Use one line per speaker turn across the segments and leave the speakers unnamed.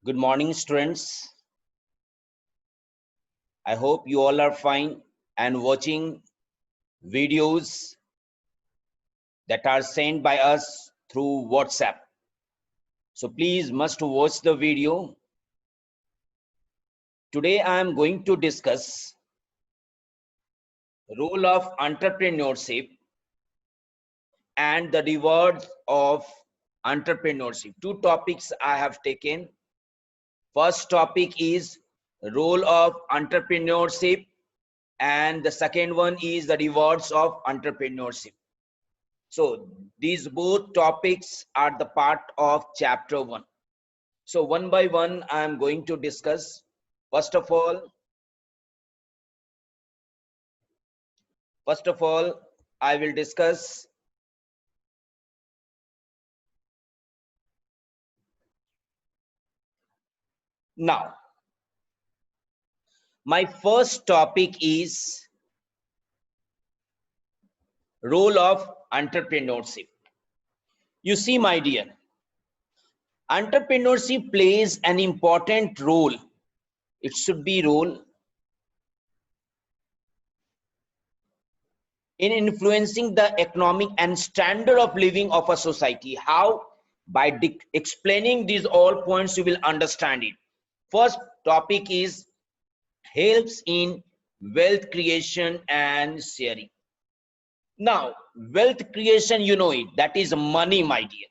Good morning, students. I hope you all are fine and watching videos that are sent by us through WhatsApp. So please must watch the video. Today I am going to discuss role of entrepreneurship and the rewards of entrepreneurship. Two topics I have taken. First topic is role of entrepreneurship and the second one is the rewards of entrepreneurship. So these both topics are the part of chapter 1. So one by one I am going to discuss. First of all I will discuss now. My first topic is role of entrepreneurship. You see, my dear, entrepreneurship plays an important role. It should be role in influencing the economic and standard of living of a society. How? By explaining these all points, you will understand it. First topic is helps in wealth creation and sharing. Now, wealth creation, you know it, that is money, my dear,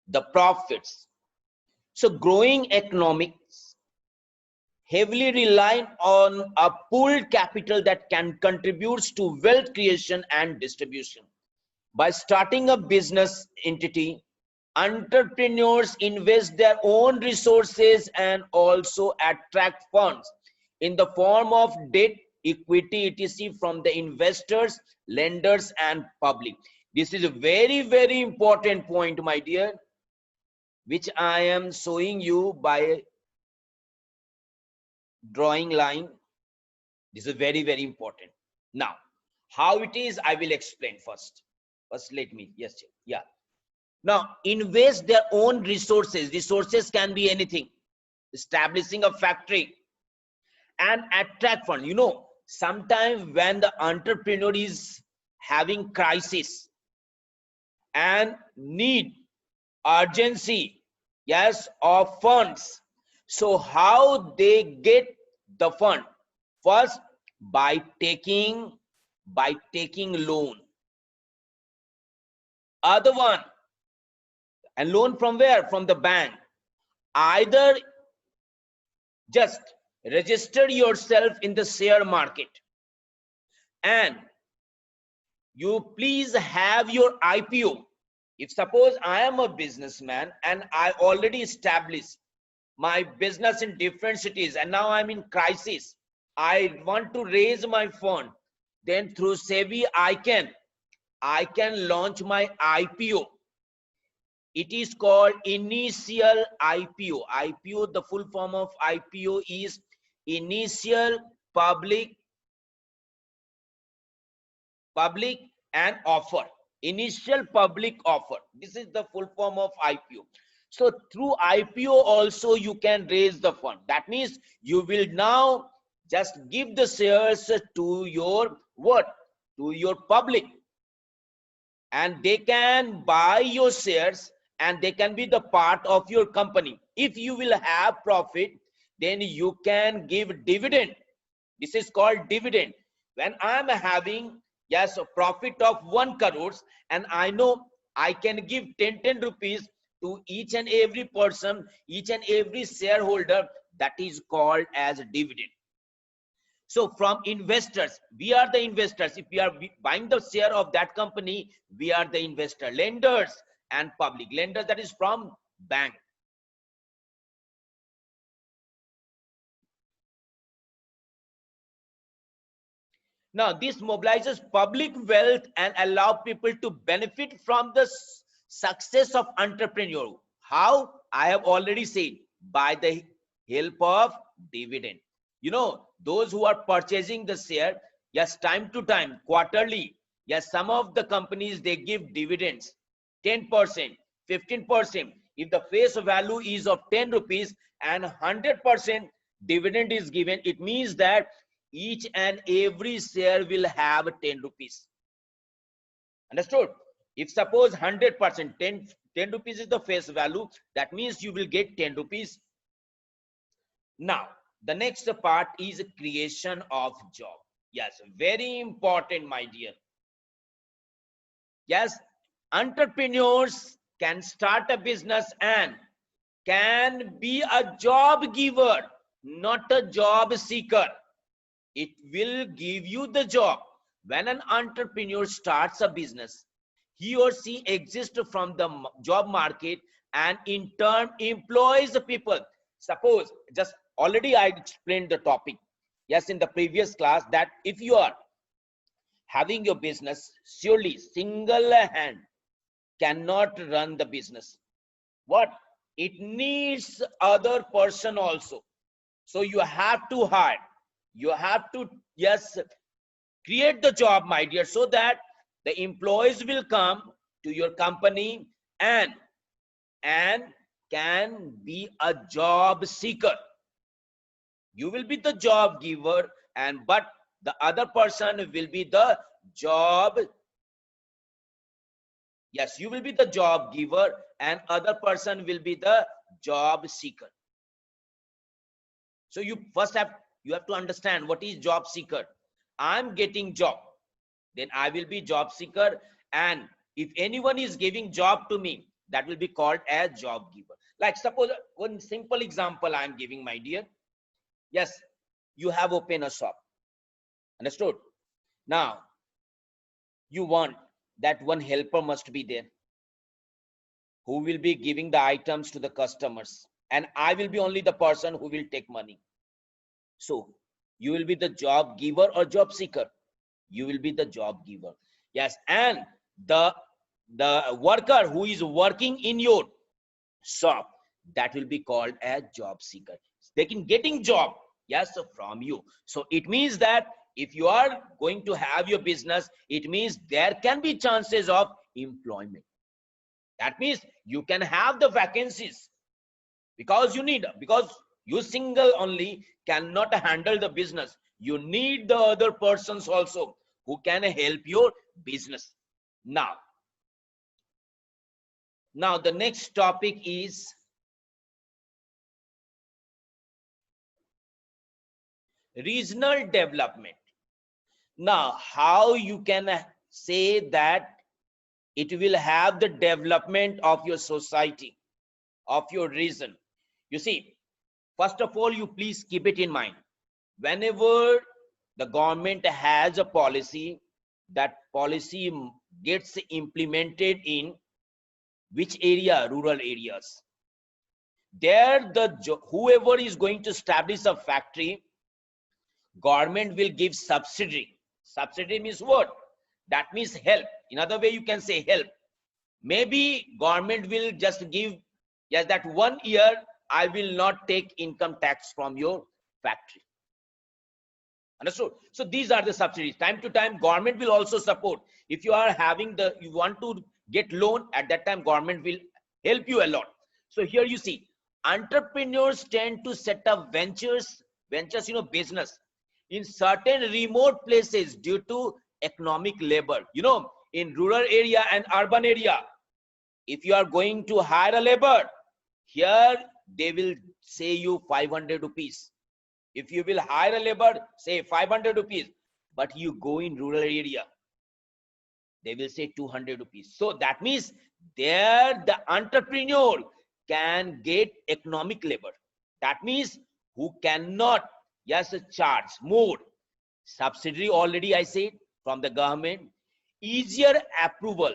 the profits. So growing economics heavily relying on a pooled capital that can contribute to wealth creation and distribution. By starting a business entity, entrepreneurs invest their own resources and also attract funds in the form of debt, equity, etc. from the investors, lenders, and public. This is a very, very important point, my dear, which I am showing you by drawing line. This is very, very important. Now, how it is, I will explain first. Let me, yes, yeah. Now, invest their own resources. Resources can be anything. Establishing a factory and attract fund. You know, sometimes when the entrepreneur is having crisis and need urgency, yes, of funds. So how they get the fund? First, by taking loan. Other one, and loan from where? From the bank. Either just register yourself in the share market and you please have your IPO. If suppose I am a businessman and I already established my business in different cities and now I'm in crisis, I want to raise my fund, then through SEBI I can launch my IPO. It is called initial IPO. IPO, the full form of IPO is initial public and offer. Initial public offer. This is the full form of IPO. So through IPO also you can raise the fund. That means you will now just give the shares to your what? To your public, and they can buy your shares and they can be the part of your company. If you will have profit, then you can give dividend. This is called dividend. When I'm having, yes, a profit of 1 crores and I know I can give 10 rupees to each and every person, each and every shareholder, that is called as dividend. So from investors, we are the investors. If we are buying the share of that company, we are the investor. Lenders and public. Lenders, that is from bank. Now this mobilizes public wealth and allow people to benefit from the success of entrepreneur. How? I have already said, by the help of dividend. You know, those who are purchasing the share, yes, time to time, quarterly, yes, some of the companies, they give dividends, 10%, 15%, if the face value is of 10 rupees and 100% dividend is given, it means that each and every share will have 10 rupees. Understood? If suppose 100%, 10 rupees is the face value, that means you will get 10 rupees. Now, the next part is creation of job. Yes, very important, my dear. Yes, entrepreneurs can start a business and can be a job giver, not a job seeker. It will give you the job. When an entrepreneur starts a business, he or she exists from the job market and in turn employs the people. Suppose, just already I explained the topic, yes, in the previous class, that if you are having your business, surely single hand cannot run the business. What? It needs other person also. So you have to hire, you have to, yes, create the job, my dear, so that the employees will come to your company and can be a job seeker. You will be the job giver, and but the other person will be the job. Yes, you will be the job giver and other person will be the job seeker. So you have to understand what is job seeker. I'm getting job, then I will be job seeker, and if anyone is giving job to me, that will be called as job giver. Like suppose one simple example I'm giving, my dear. Yes, you have opened a shop. Understood? Now you want that one helper must be there who will be giving the items to the customers, and I will be only the person who will take money. So you will be the job giver or job seeker? You will be the job giver. Yes, and the worker who is working in your shop, that will be called a job seeker. They can getting job, yes, from you. So it means that if you are going to have your business, it means there can be chances of employment. That means you can have the vacancies because you single only cannot handle the business. You need the other persons also who can help your business. Now the next topic is regional development. Now, how you can say that it will have the development of your society, of your region? You see, first of all, you please keep it in mind. Whenever the government has a policy, that policy gets implemented in which area? Rural areas. There, whoever is going to establish a factory, government will give subsidy. Subsidy means what? That means help. In other way, you can say help. Maybe government will just give, yes, that 1 year I will not take income tax from your factory. Understood? So these are the subsidies. Time to time, government will also support. If you are having you want to get loan, at that time government will help you a lot. So here you see, entrepreneurs tend to set up ventures, business in certain remote places due to economic labor. In rural area and urban area, if you are going to hire a labor, here they will say you 500 rupees. If you will hire a labor, say 500 rupees, but you go in rural area, they will say 200 rupees. So that means there the entrepreneur can get economic labor. That means who cannot, yes, charge more. Subsidy already I said from the government. Easier approval.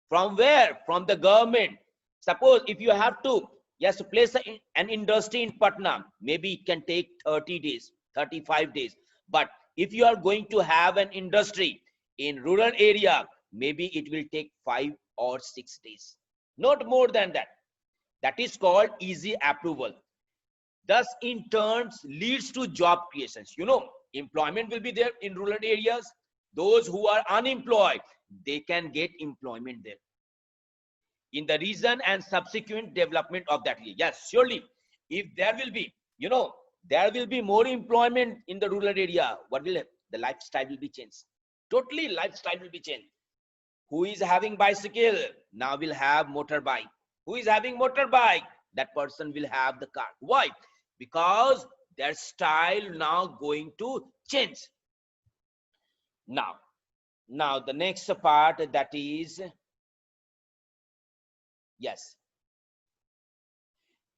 From where? From the government. Suppose if you have to, yes, place an industry in Patna, maybe it can take 30 days, 35 days. But if you are going to have an industry in rural area, maybe it will take 5 or 6 days. Not more than that. That is called easy approval. Thus, in turns, leads to job creations. Employment will be there in rural areas. Those who are unemployed, they can get employment there. in the region and subsequent development of that region. Yes, surely, if there will be, there will be more employment in the rural area, what will the lifestyle will be changed? Totally, lifestyle will be changed. Who is having bicycle now will have motorbike. Who is having motorbike? That person will have the car. Why? Because their style now going to change. Now the next part, that is, yes,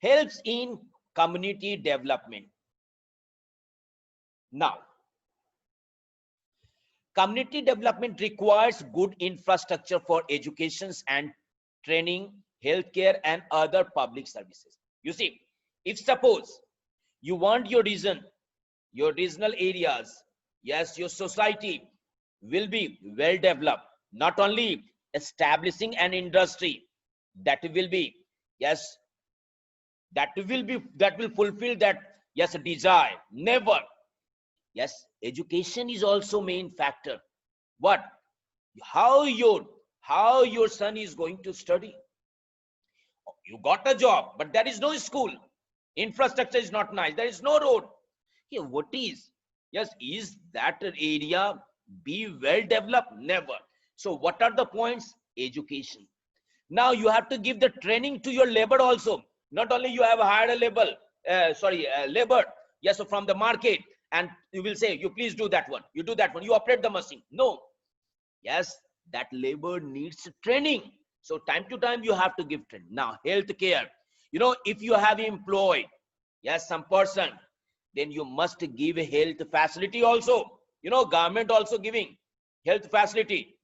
helps in community development. Now, community development requires good infrastructure for educations and training, healthcare, and other public services. You see, if suppose you want your region, your regional areas, yes, your society will be well developed, not only establishing an industry that will be, yes, that will fulfill that, yes, desire. Never. Yes, education is also main factor. What? How your son is going to study? You got a job, but there is no school. Infrastructure is not nice. There is no road. Yeah, what is? Yes, is that area be well developed? Never. So what are the points? Education. Now you have to give the training to your labor also. Not only you have hired a labor, labor, yes, so from the market, and you will say, you please do that one, you do that one, you operate the machine. No. Yes, that labor needs training. So time to time you have to give training. Now, healthcare. If you have employed, yes, some person, then you must give a health facility also. Government also giving health facility,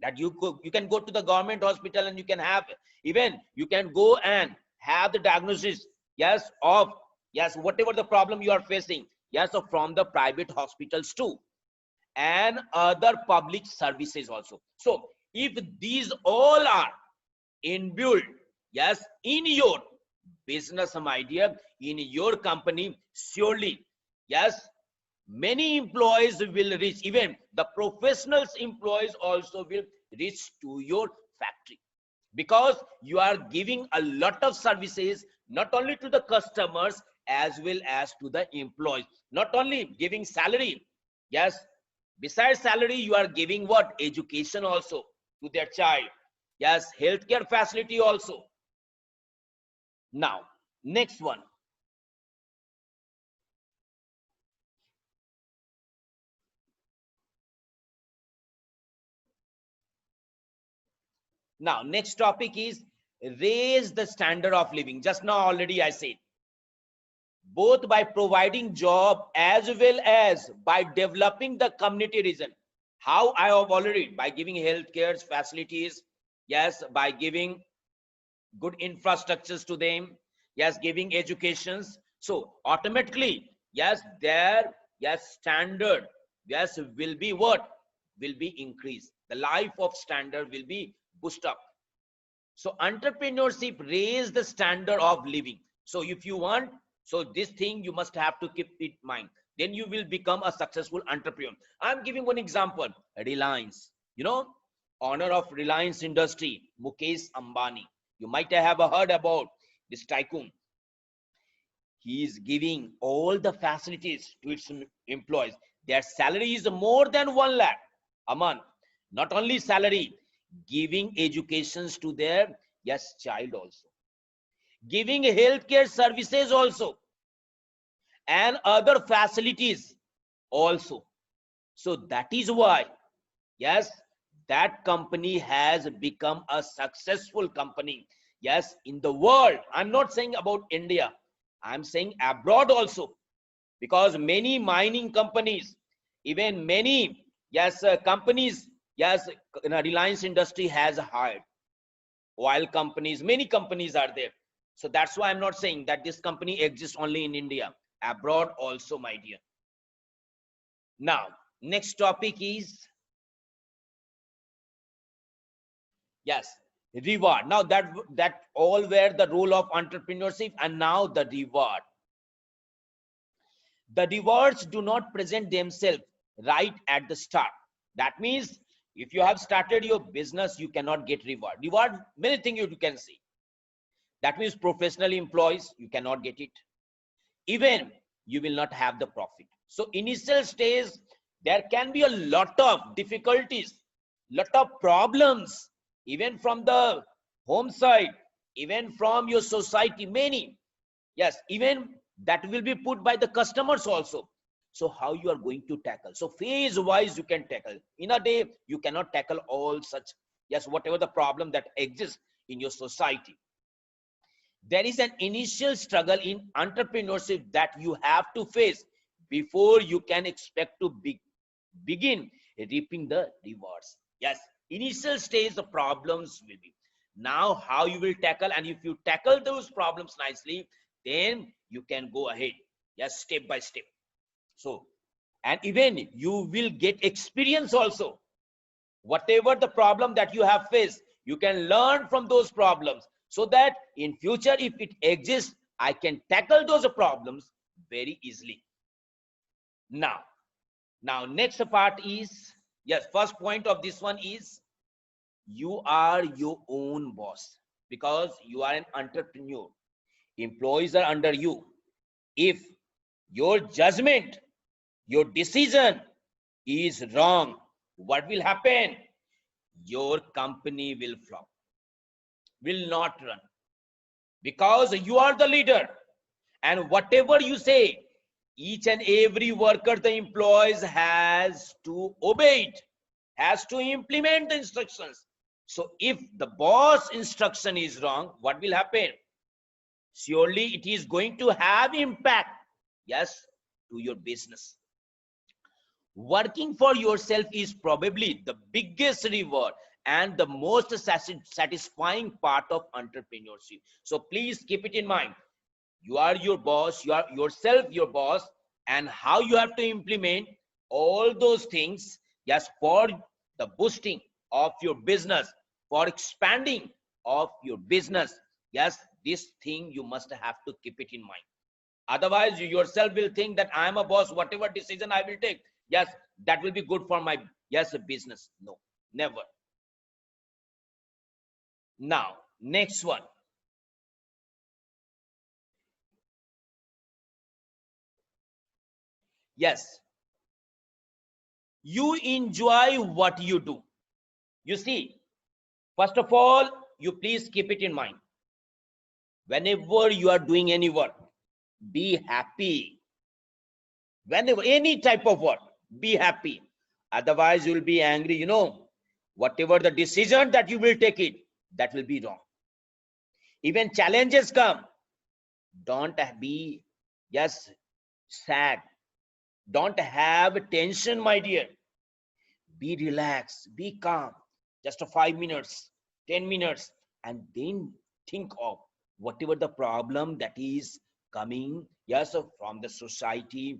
that you can go to the government hospital and you can have, even you can go and have the diagnosis, yes, of, yes, whatever the problem you are facing, yes, so from the private hospitals too, and other public services also. So if these all are inbuilt, yes, in your business idea, in your company, surely, yes, many employees will reach, even the professionals employees also will reach to your factory, because you are giving a lot of services, not only to the customers as well as to the employees. Not only giving salary, yes, besides salary you are giving what? Education also to their child, yes, healthcare facility also. Now, next one. Now, next topic is raise the standard of living. Just now already I said, both by providing job as well as by developing the community region. How? I have already, by giving healthcare facilities, yes, by giving good infrastructures to them, yes, giving educations. So automatically, yes, their, yes, standard, yes, will be what? Will be increased. The life of standard will be boosted up. So entrepreneurship raise the standard of living. So if you want, so this thing you must have to keep it in mind. Then you will become a successful entrepreneur. I'm giving one example. Reliance. Owner of Reliance Industry, Mukesh Ambani. You might have heard about this tycoon. He is giving all the facilities to its employees. Their salary is more than 1 lakh a month. Not only salary, giving educations to their, yes, child also, giving healthcare services also, and other facilities also. So that is why, yes, that company has become a successful company, yes, in the world. I'm not saying about India, I'm saying abroad also, because many mining companies, even many, yes, companies, yes, Reliance Industry has hired. Oil companies, many companies are there. So that's why I'm not saying that this company exists only in India, abroad also, my dear. Now, next topic is, yes, reward. Now that all were the role of entrepreneurship, and now the reward. The rewards do not present themselves right at the start. That means If you have started your business, you cannot get reward. Reward, many things you can see. That means professional employees, you cannot get it. Even you will not have the profit. So initial stage, there can be a lot of difficulties, lot of problems, even from the home side, even from your society, many. Yes, even that will be put by the customers also. So how you are going to tackle? So phase wise you can tackle. In a day, you cannot tackle all such, yes, whatever the problem that exists in your society. There is an initial struggle in entrepreneurship that you have to face before you can expect to begin reaping the rewards. Yes, initial stage the problems will be. Now how you will tackle, and if you tackle those problems nicely, then you can go ahead, yes, step by step. So, and even you will get experience also. Whatever the problem that you have faced, you can learn from those problems, so that in future if it exists, I can tackle those problems very easily. Now next part is, yes, first point of this one is you are your own boss, because you are an entrepreneur. Employees are under you. If your judgment, your decision is wrong, what will happen? Your company will flop, will not run, because you are the leader. And whatever you say, each and every worker, the employees has to obey it, has to implement the instructions. So if the boss instruction is wrong, what will happen? Surely it is going to have impact, yes, to your business. Working for yourself is probably the biggest reward and the most satisfying part of entrepreneurship. So please keep it in mind. You are your boss, you are yourself your boss, and how you have to implement all those things, yes, for the boosting of your business, for expanding of your business. Yes, this thing you must have to keep it in mind. Otherwise you yourself will think that I am a boss, whatever decision I will take, yes, that will be good for my, yes, business. No, never. Now next one. Yes, you enjoy what you do. You see, first of all, you please keep it in mind. Whenever you are doing any work, be happy. Whenever, any type of work, be happy. Otherwise, you will be angry. You know, whatever the decision that you will take it, that will be wrong. Even challenges come, don't be, yes, sad. Don't have tension, my dear. Be relaxed, be calm. Just a 5 minutes, 10 minutes, and then think of whatever the problem that is coming, yes, from the society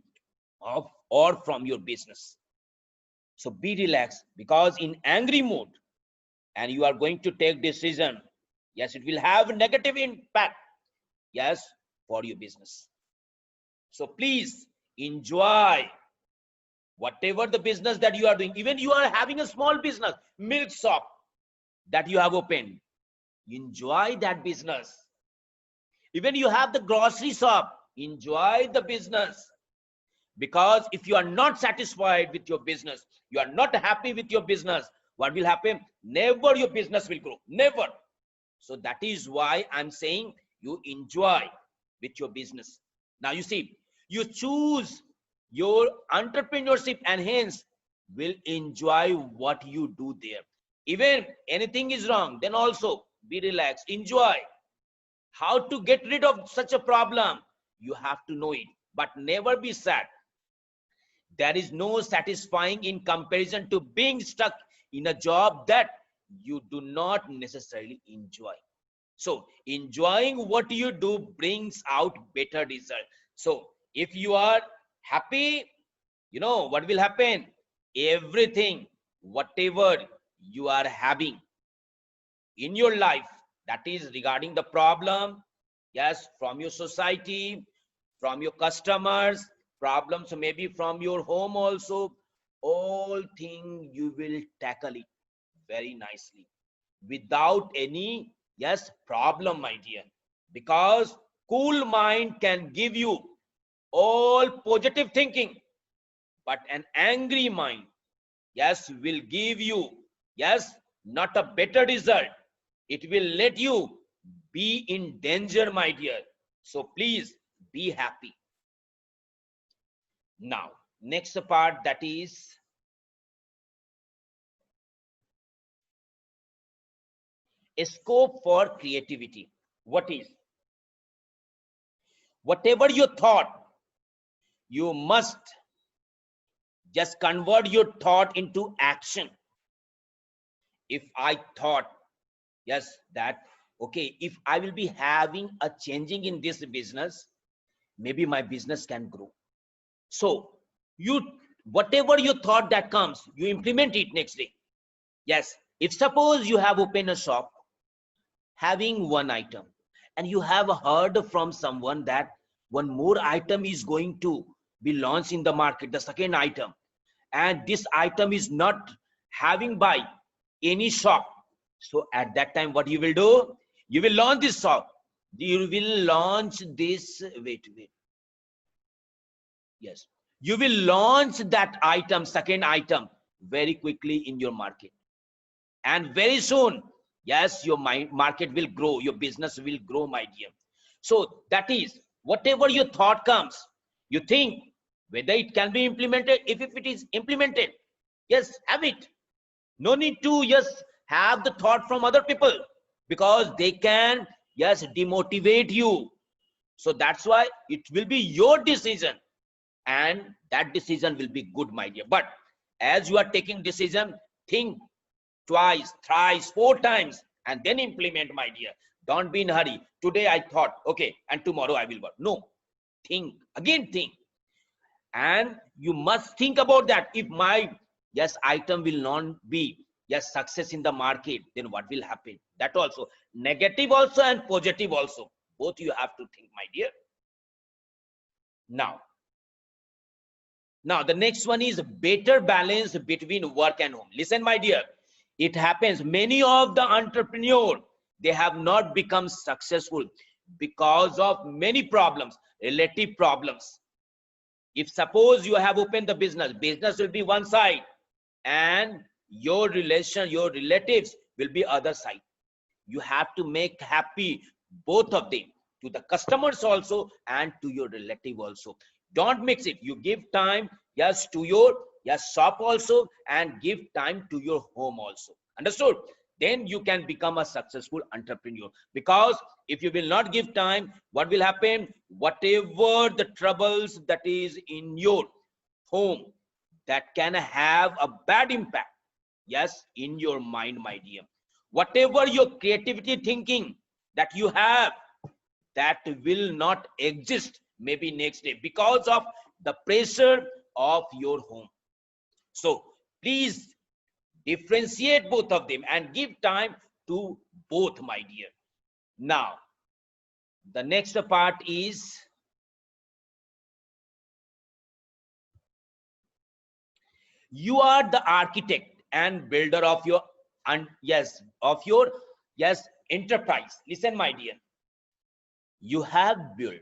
of or from your business. So be relaxed, because in angry mood and you are going to take decision, yes, it will have a negative impact, yes, for your business. So please enjoy whatever the business that you are doing. Even you are having a small business, milk shop that you have opened, enjoy that business. Even you have the grocery shop, enjoy the business. Because if you are not satisfied with your business, you are not happy with your business, what will happen? Never your business will grow, never. So that is why I'm saying you enjoy with your business. Now you see, you choose your entrepreneurship, and hence will enjoy what you do there. Even anything is wrong, then also be relaxed, enjoy. How to get rid of such a problem, you have to know it, but never be sad. There is no satisfying in comparison to being stuck in a job that you do not necessarily enjoy. So enjoying what you do brings out better result. So if you are happy, you know what will happen? Everything, whatever you are having in your life, that is regarding the problem, yes, from your society, from your customers, problems maybe from your home also, all thing you will tackle it very nicely without any, yes, problem, my dear. Because cool mind can give you all positive thinking, but an angry mind, yes, will give you, yes, not a better result. It will let you be in danger, my dear. So please be happy. Now, next part, that is a scope for creativity. What is? Whatever you thought, you must just convert your thought into action. If I thought, yes, that, okay, if I will be having a changing in this business, maybe my business can grow. So you, whatever you thought that comes, you implement it next day. Yes, if suppose you have opened a shop having one item, and you have heard from someone that one more item is going to be launched in the market, the second item, and this item is not having by any shop. So at that time, what you will do? You will launch this shop. You will launch this, wait. Yes. You will launch that item, second item, very quickly in your market. And very soon, yes, your market will grow, your business will grow, my dear. So that is, whatever your thought comes, you think whether it can be implemented. If it is implemented, yes, have it. No need to just have the thought from other people, because they can, yes, demotivate you. So that's why it will be your decision, and that decision will be good, my dear. But as you are taking decision, think twice, thrice, four times, and then implement, my dear. Don't be in a hurry. Today I thought, okay, and tomorrow I will work. No, think again, think. And you must think about that. If my, yes, item will not be, yes, success in the market, then what will happen? That also, negative also and positive also, both you have to think, my dear. Now the next one is better balance between work and home. Listen, my dear, it happens many of the entrepreneur, they have not become successful because of many problems, relative problems. If suppose you have opened the business will be one side, and your relatives will be other side. You have to make happy both of them, to the customers also and to your relative also. Don't mix it. You give time, yes, to your, yes, shop also, and give time to your home also. Understood? Then you can become a successful entrepreneur. Because if you will not give time, what will happen? Whatever the troubles that is in your home, that can have a bad impact, yes, in your mind, my dear. Whatever your creativity thinking that you have, that will not exist maybe next day, because of the pressure of your home. So please differentiate both of them and give time to both, my dear. Now the next part is, you are the architect and builder of your, and yes, of your, yes, enterprise. Listen, my dear, you have built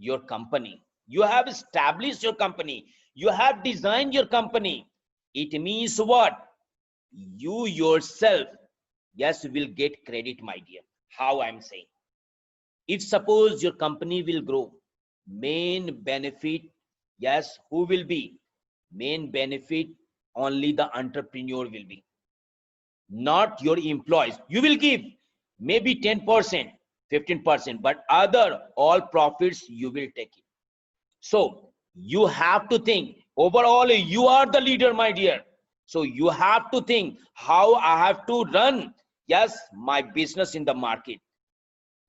your company, you have established your company, you have designed your company. It means what? You yourself, yes, will get credit, my dear. How I'm saying, if suppose your company will grow, main benefit, yes, who will be? Main benefit, only the entrepreneur will be, not your employees. You will give maybe 10%, 15%, but other all profits you will take it. So you have to think, overall you are the leader, my dear. So you have to think how I have to run, yes, my business in the market.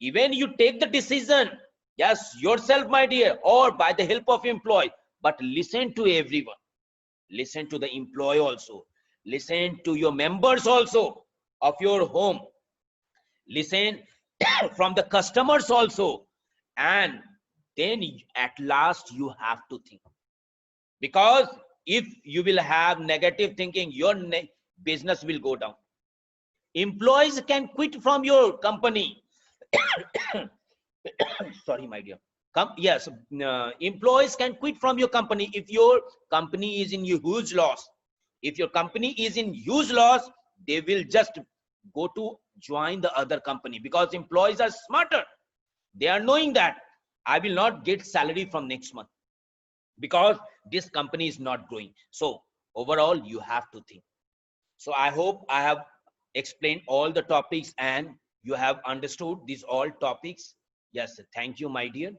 Even you take the decision, yes, yourself, my dear, or by the help of employee, but listen to everyone. Listen to the employee also. Listen to your members also of your home. Listen from the customers also. And then at last you have to think. Because if you will have negative thinking, your business will go down. Employees can quit from your company. Sorry, my dear. Yes, employees can quit from your company if your company is in huge loss. If your company is in huge loss, they will just go to join the other company, because employees are smarter. They are knowing that I will not get salary from next month because this company is not growing. So overall, you have to think. So I hope I have explained all the topics and you have understood these all topics. Yes, thank you, my dear.